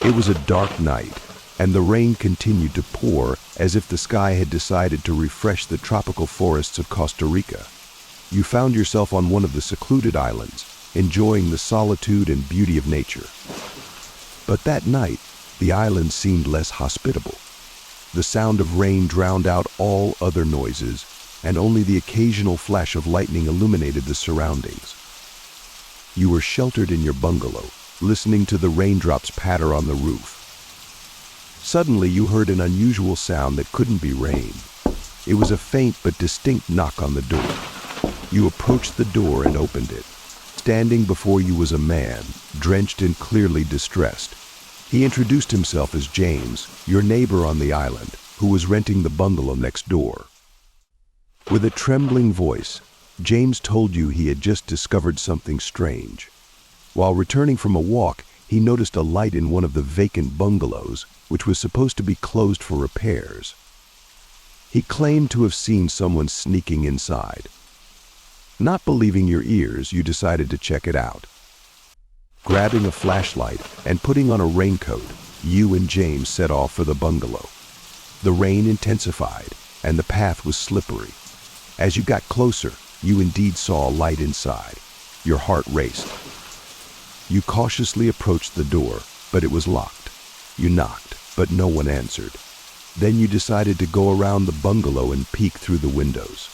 It was a dark night, and the rain continued to pour as if the sky had decided to refresh the tropical forests of Costa Rica. You found yourself on one of the secluded islands, enjoying the solitude and beauty of nature. But that night, the island seemed less hospitable. The sound of rain drowned out all other noises, and only the occasional flash of lightning illuminated the surroundings. You were sheltered in your bungalow, listening to the raindrops patter on the roof. Suddenly, you heard an unusual sound that couldn't be rain. It was a faint but distinct knock on the door. You approached the door and opened it. Standing before you was a man, drenched and clearly distressed. He introduced himself as James, your neighbor on the island, who was renting the bungalow next door. With a trembling voice, James told you he had just discovered something strange. While returning from a walk, he noticed a light in one of the vacant bungalows, which was supposed to be closed for repairs. He claimed to have seen someone sneaking inside. Not believing your ears, you decided to check it out. Grabbing a flashlight and putting on a raincoat, you and James set off for the bungalow. The rain intensified, and the path was slippery. As you got closer, you indeed saw a light inside. Your heart raced. You cautiously approached the door, but it was locked. You knocked, but no one answered. Then you decided to go around the bungalow and peek through the windows.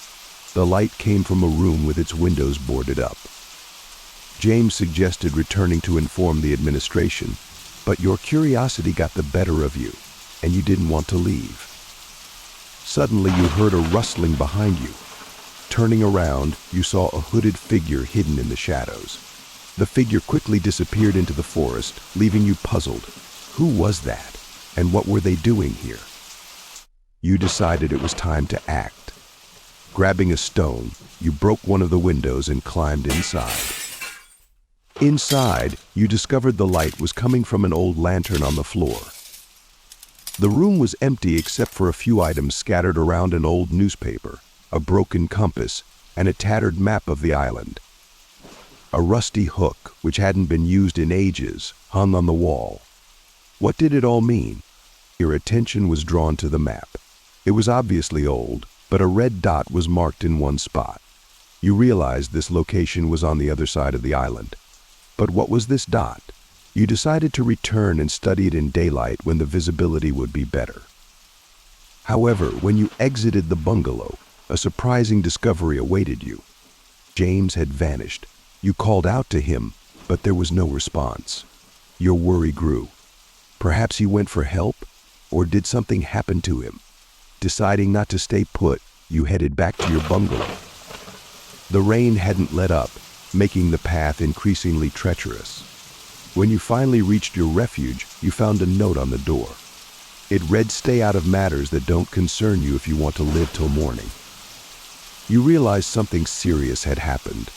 The light came from a room with its windows boarded up. James suggested returning to inform the administration, but your curiosity got the better of you, and you didn't want to leave. Suddenly, you heard a rustling behind you. Turning around, you saw a hooded figure hidden in the shadows. The figure quickly disappeared into the forest, leaving you puzzled. Who was that, and what were they doing here? You decided it was time to act. Grabbing a stone, you broke one of the windows and climbed inside. Inside, you discovered the light was coming from an old lantern on the floor. The room was empty except for a few items scattered around: an old newspaper, a broken compass, and a tattered map of the island. A rusty hook, which hadn't been used in ages, hung on the wall. What did it all mean? Your attention was drawn to the map. It was obviously old, but a red dot was marked in one spot. You realized this location was on the other side of the island. But what was this dot? You decided to return and study it in daylight when the visibility would be better. However, when you exited the bungalow, a surprising discovery awaited you. James had vanished. You called out to him, but there was no response. Your worry grew. Perhaps he went for help, or did something happen to him? Deciding not to stay put, you headed back to your bungalow. The rain hadn't let up, making the path increasingly treacherous. When you finally reached your refuge, you found a note on the door. It read, "Stay out of matters that don't concern you if you want to live till morning." You realized something serious had happened.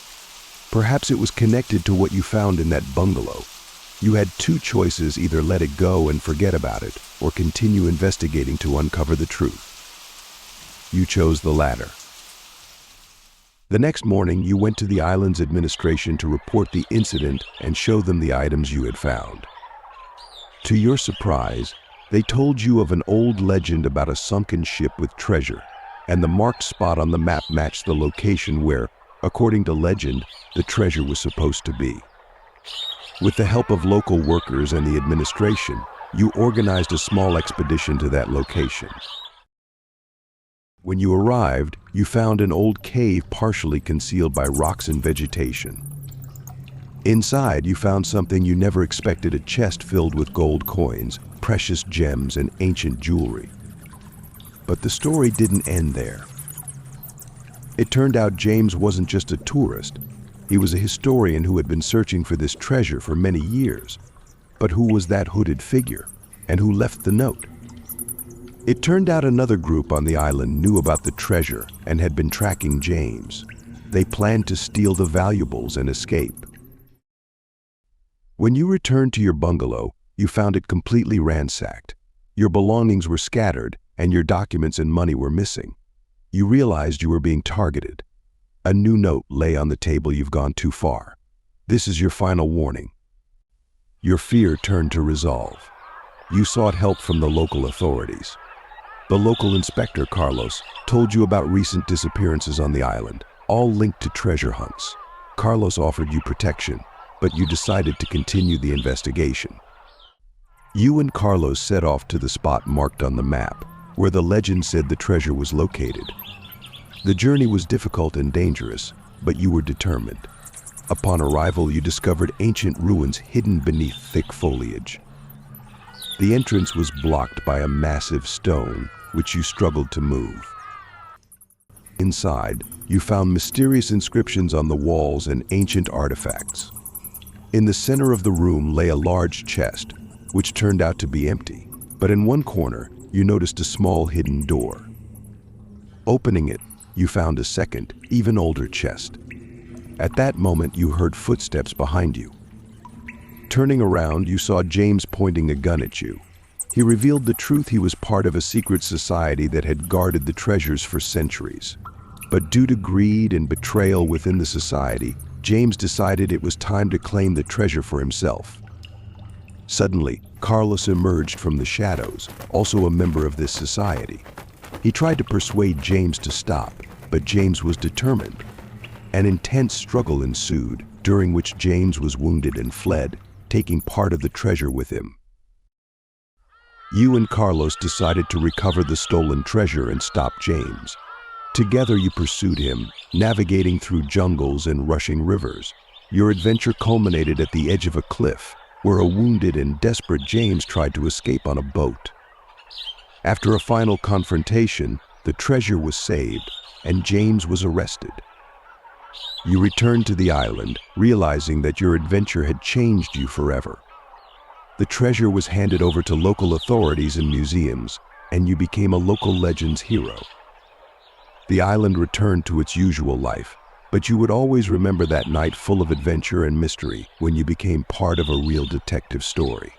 Perhaps it was connected to what you found in that bungalow. You had two choices: either let it go and forget about it, or continue investigating to uncover the truth. You chose the latter. The next morning, you went to the island's administration to report the incident and show them the items you had found. To your surprise, they told you of an old legend about a sunken ship with treasure, and the marked spot on the map matched the location where, according to legend, the treasure was supposed to be. With the help of local workers and the administration, you organized a small expedition to that location. When you arrived, you found an old cave partially concealed by rocks and vegetation. Inside, you found something you never expected: a chest filled with gold coins, precious gems, and ancient jewelry. But the story didn't end there. It turned out James wasn't just a tourist. He was a historian who had been searching for this treasure for many years. But who was that hooded figure? And who left the note? It turned out another group on the island knew about the treasure and had been tracking James. They planned to steal the valuables and escape. When you returned to your bungalow, you found it completely ransacked. Your belongings were scattered, and your documents and money were missing. You realized you were being targeted. A new note lay on the table: "You've gone too far. This is your final warning." Your fear turned to resolve. you sought help from the local authorities. The local inspector, Carlos, told you about recent disappearances on the island, all linked to treasure hunts. Carlos offered you protection, but you decided to continue the investigation. You and Carlos set off to the spot marked on the map, where the legend said the treasure was located. The journey was difficult and dangerous, but you were determined. Upon arrival, you discovered ancient ruins hidden beneath thick foliage. The entrance was blocked by a massive stone, which you struggled to move. Inside, you found mysterious inscriptions on the walls and ancient artifacts. In the center of the room lay a large chest, which turned out to be empty, but in one corner, you noticed a small hidden door. Opening it, you found a second, even older chest. At that moment, you heard footsteps behind you. Turning around, you saw James pointing a gun at you. He revealed the truth: he was part of a secret society that had guarded the treasures for centuries. But due to greed and betrayal within the society, James decided it was time to claim the treasure for himself. Suddenly, Carlos emerged from the shadows, also a member of this society. He tried to persuade James to stop, but James was determined. An intense struggle ensued, during which James was wounded and fled, taking part of the treasure with him. You and Carlos decided to recover the stolen treasure and stop James. Together you pursued him, navigating through jungles and rushing rivers. Your adventure culminated at the edge of a cliff, where a wounded and desperate James tried to escape on a boat. After a final confrontation, the treasure was saved, and James was arrested. You returned to the island, realizing that your adventure had changed you forever. The treasure was handed over to local authorities and museums, and you became a local legend's hero. The island returned to its usual life, but you would always remember that night full of adventure and mystery when you became part of a real detective story.